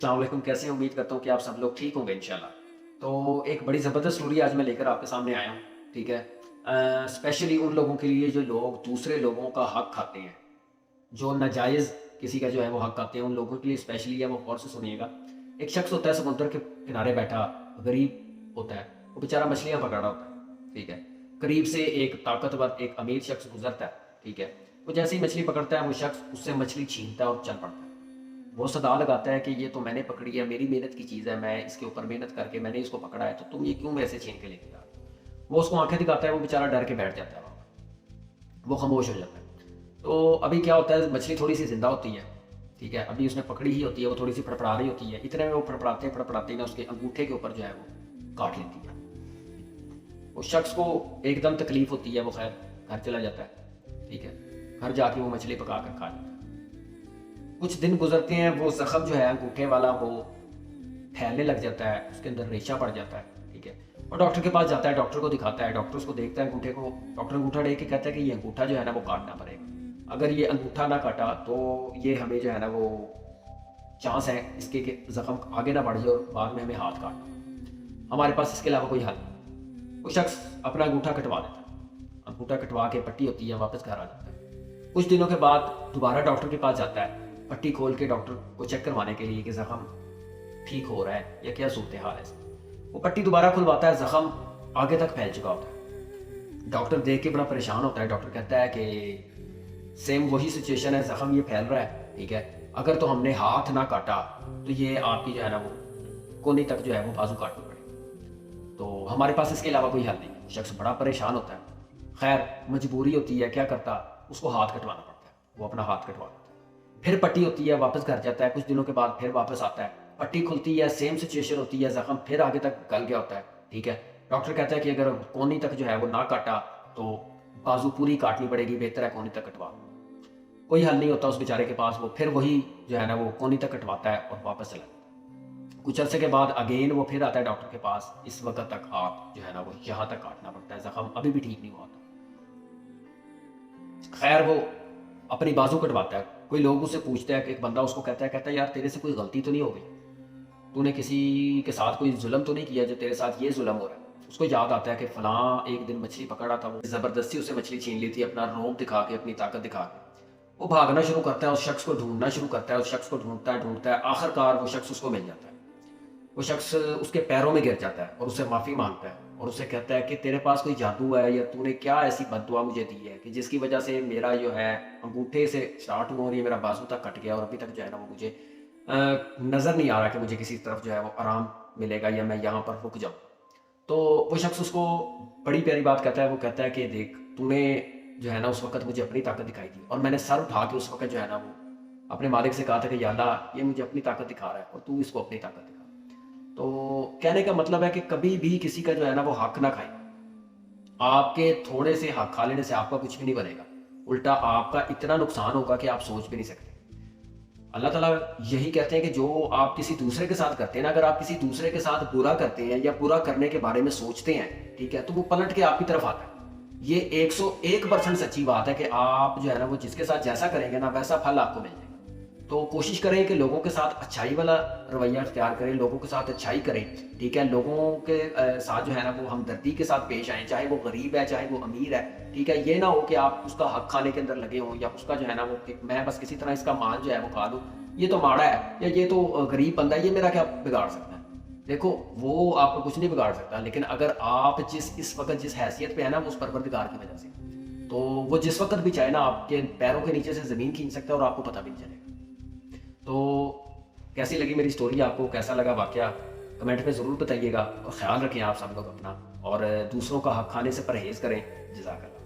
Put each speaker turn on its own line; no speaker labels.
अस्सलाम वालेकुम, कैसे हैं? उम्मीद करता हूँ कि आप सब लोग ठीक होंगे इंशाल्लाह। तो एक बड़ी ज़बरदस्त स्टोरी आज मैं लेकर आपके सामने आया हूँ, ठीक है? स्पेशली उन लोगों के लिए जो लोग दूसरे लोगों का हक़ खाते हैं, जो नाजायज़ किसी का जो है वो हक़ खाते हैं, उन लोगों के लिए स्पेशली है, वो गौर से सुनिएगा। एक शख़्स होता है समुद्र के किनारे बैठा, गरीब होता है, वो बेचारा मछलियाँ पकड़ रहा होता है, ठीक है? करीब से एक ताकतवर, एक अमीर शख़्स गुज़रता है, ठीक है? वो जैसे ही मछली पकड़ता है, वो शख़्स उससे मछली छीनता है और चल पड़ता है। वो सदा लगाता है कि ये तो मैंने पकड़ी है, मेरी मेहनत की चीज़ है, मैं इसके ऊपर मेहनत करके मैंने इसको पकड़ा है, तो तुम ये क्यों मेरे से छीन के लेके जा रहे हो? वो उसको आंखें दिखाता है, वो बेचारा डर के बैठ जाता है वहाँ पर, वो खामोश हो जाता है। तो अभी क्या होता है, मछली थोड़ी सी जिंदा होती है, ठीक है? अभी उसने पकड़ी ही होती है, वो थोड़ी सी फड़फड़ा रही होती है, इतने में वो फड़फड़ाते ही ना उसके अंगूठे के ऊपर जो है वो काट लेती है। उस शख्स को एकदम तकलीफ होती है, वो खैर घर चला जाता है, ठीक है? घर जाके वो मछली पका कर खा लेता है। कुछ दिन गुजरते हैं, वो जख्म जो है अंगूठे वाला वो फैलने लग जाता है, उसके अंदर रेशा पड़ जाता है, ठीक है? और डॉक्टर के पास जाता है, डॉक्टर को दिखाता है, डॉक्टर उसको देखता है अंगूठे को, डॉक्टर अंगूठा देख के कहता है कि ये अंगूठा जो है ना वो काटना पड़ेगा। अगर ये अंगूठा ना काटा तो ये हमें जो है ना वो चांस है इसके कि जख्म आगे ना बढ़ जाए और बाद में हमें हाथ काटना, हमारे पास इसके अलावा कोई हल नहीं। वो शख्स अपना अंगूठा कटवा देता है, अंगूठा कटवा के पट्टी होती है, वापस घर आ जाता है। कुछ दिनों के बाद दोबारा डॉक्टर के पास जाता है, पट्टी खोल के डॉक्टर को चेक करवाने के लिए कि जख्म ठीक हो रहा है या क्या सूरत हाल है। वो पट्टी दोबारा खुलवाता है, जख्म आगे तक फैल चुका होता है। डॉक्टर देख के बड़ा परेशान होता है, डॉक्टर कहता है कि सेम वही सिचुएशन है, जख्म ये फैल रहा है, ठीक है? अगर तो हमने हाथ ना काटा तो ये आपकी जो है ना वो कोनी तक जो है वो बाजू काटनी पड़ेगी, तो हमारे पास इसके अलावा कोई हल नहीं। शख्स बड़ा परेशान होता है, खैर मजबूरी होती है, क्या करता, उसको हाथ कटवाना पड़ता है, वो अपना हाथ कटवा लेता है। फिर पट्टी होती है, वापस घर जाता है, कुछ दिनों के बाद फिर वापस आता है, पट्टी खुलती है, सेम सिचुएशन होती है, जख्म फिर आगे तक गल गया होता है, ठीक है? डॉक्टर कहता है कि अगर कोनी तक जो है वो ना काटा तो बाजू पूरी काटनी पड़ेगी, बेहतर है कोनी तक कटवा। कोई हल नहीं होता उस बेचारे के पास, वो फिर वही जो है ना वो कोनी तक कटवाता है और वापस चला जाता है। कुछ अरसे के बाद अगेन वो फिर आता है डॉक्टर के पास, इस वक्त तक आप जो है ना वो यहाँ तक काटना पड़ता है, जख्म अभी भी ठीक नहीं हुआ था। खैर वो अपनी बाजू कटवाता है। कोई लोग उससे पूछते हैं कि एक बंदा उसको कहता है यार तेरे से कोई गलती तो नहीं हो गई, तूने किसी के साथ कोई जुल्म तो नहीं किया जो तेरे साथ ये जुल्म हो रहा है? उसको याद आता है कि फलां एक दिन मछली पकड़ा था, वो ज़बरदस्ती उसे मछली छीन ली थी, अपना रोब दिखा के, अपनी ताकत दिखा के। वो भागना शुरू करता है, उस शख्स को ढूंढना शुरू करता है, उस शख्स को ढूंढता है, आखिरकार वो शख्स उसको मिल जाता है। वो शख्स उसके पैरों में गिर जाता है और उससे माफ़ी मांगता है और उससे कहता है कि तेरे पास कोई जादू है या तूने क्या ऐसी बददुआ मुझे दी है कि जिसकी वजह से मेरा जो है अंगूठे से स्टार्ट हुआ और ये मेरा बाजू तक कट गया और अभी तक जो है ना वो मुझे नज़र नहीं आ रहा कि मुझे किसी तरफ जो है वो आराम मिलेगा या मैं यहाँ पर रुक जाऊँ। तो वो शख्स उसको बड़ी प्यारी बात कहता है, वो कहता है कि देख तूने जो है ना उस वक्त मुझे अपनी ताकत दिखाई दी और मैंने सर उठा के उस वक्त जो है ना वो अपने मालिक से कहा था कि या अल्लाह ये मुझे अपनी ताकत दिखा रहा है और तू इसको अपनी ताकत दिखा। तो कहने का मतलब है कि कभी भी किसी का जो है ना वो हक ना खाए। आपके थोड़े से हक खा लेने से आपका कुछ भी नहीं बनेगा, उल्टा आपका इतना नुकसान होगा कि आप सोच भी नहीं सकते। अल्लाह ताला यही कहते हैं कि जो आप किसी दूसरे के साथ करते हैं ना, अगर आप किसी दूसरे के साथ बुरा करते हैं या बुरा करने के बारे में सोचते हैं, ठीक है, तो वो पलट के आपकी तरफ आता है। ये 101% सच्ची बात है कि आप जो है ना वो जिसके साथ जैसा करेंगे ना वैसा फल आपको मिल जाएगा। तो कोशिश करें कि लोगों के साथ अच्छाई वाला रवैया अख्तियार करें, लोगों के साथ अच्छाई करें, ठीक है? लोगों के साथ जो है ना वो हमदर्दी के साथ पेश आएँ, चाहे वो गरीब है चाहे वो अमीर है, ठीक है? ये ना हो कि आप उसका हक खाने के अंदर लगे हों या उसका जो है ना वो कि मैं बस किसी तरह इसका माल जो है वो खा लूँ, ये तो माड़ा है या ये तो गरीब बंदा है, ये मेरा क्या बिगाड़ सकता है? देखो वो आपको कुछ नहीं बिगाड़ सकता, लेकिन अगर आप इस वक्त जिस हैसियत पे है ना वो उस परवरदिगार की वजह से, तो वो जिस वक्त भी चाहे ना आपके पैरों के नीचे से ज़मीन खींच सकता है और आपको पता भी नहीं चलेगा। तो कैसी लगी मेरी स्टोरी, आपको कैसा लगा वाकया, कमेंट में ज़रूर बताइएगा और ख़्याल रखें आप सब लोग अपना, और दूसरों का हक खाने से परहेज़ करें। जज़ाकल्लाह।